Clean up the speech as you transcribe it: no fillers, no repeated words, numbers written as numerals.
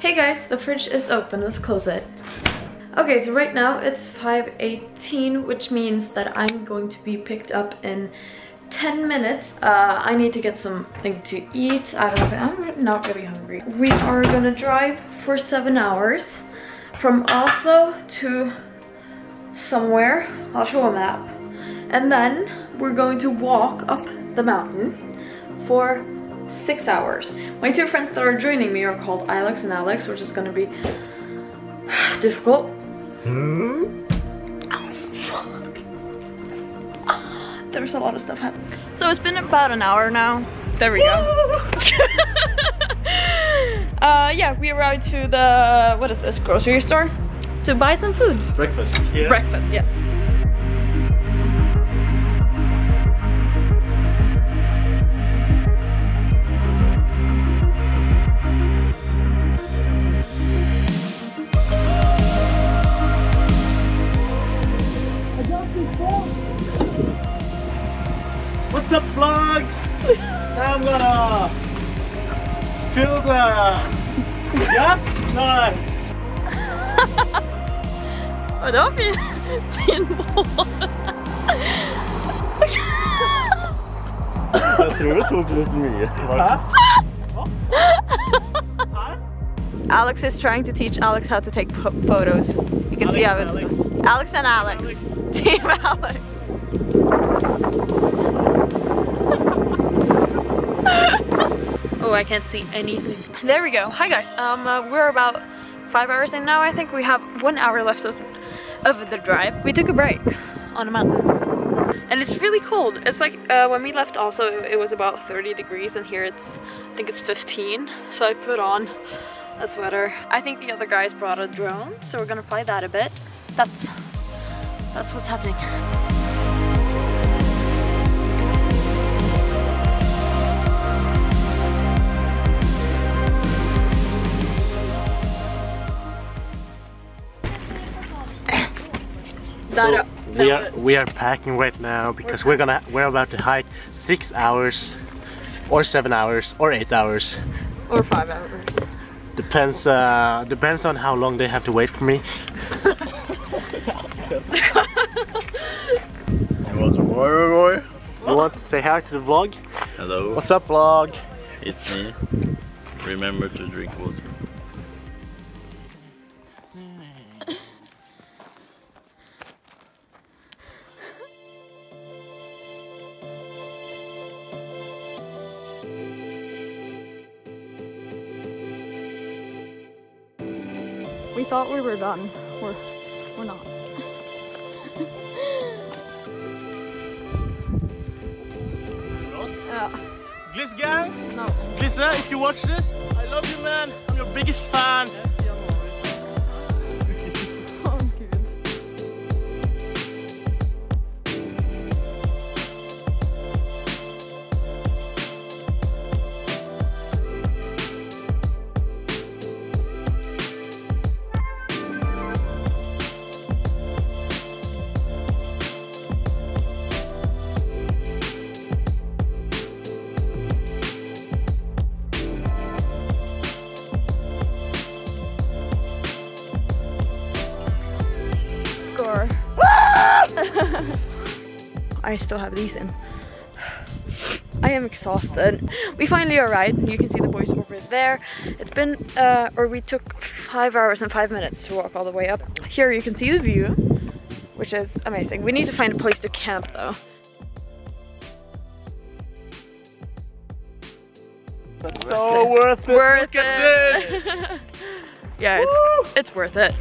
Hey guys, the fridge is open, let's close it. Okay, so right now it's 5:18, which means that I'm going to be picked up in 10 minutes. I need to get something to eat. I don't know, I'm not really hungry. We are gonna drive for 7 hours from Oslo to somewhere. I'll show a map. And then we're going to walk up the mountain for 6 hours. My two friends that are joining me are called Alex and Alex, which is gonna be difficult. Oh, fuck. There's a lot of stuff happening. So it's been about an hour now. There we go. Yeah, we arrived to the, what is this, grocery store? To buy some food. Breakfast. Yeah. Breakfast, yes. What's up, vlog? I'm gonna fill the gas. No. Vadå fin mål? Jag tror det tog lite mycket. Alex is trying to teach Alex how to take photos. You can see how it's Alex and Alex. Team Alex. Oh, I can't see anything. There we go. Hi guys. We're about 5 hours in now. I think we have 1 hour left of the drive. We took a break on a mountain. And it's really cold. It's like when we left also it was about 30 degrees and here it's, I think it's 15. So I put on a sweater. I think the other guys brought a drone, so we're gonna fly that a bit. That's what's happening. So we are packing right now because we're about to hike 6 hours or 7 hours or 8 hours or 5 hours. Depends on how long they have to wait for me. You want to say hi to the vlog? Hello. What's up, vlog? It's me. Remember to drink water. We thought we were done. We're not. Gliss gang? No. Glissa, if you watch this, I love you, man. I'm your biggest fan. Oh, gud. I still have these in. I am exhausted. We finally arrived. You can see the boys over there. It's been, we took 5 hours and 5 minutes to walk all the way up. Here you can see the view, which is amazing. We need to find a place to camp though. So worth it. Worth it. Yeah, it's worth it.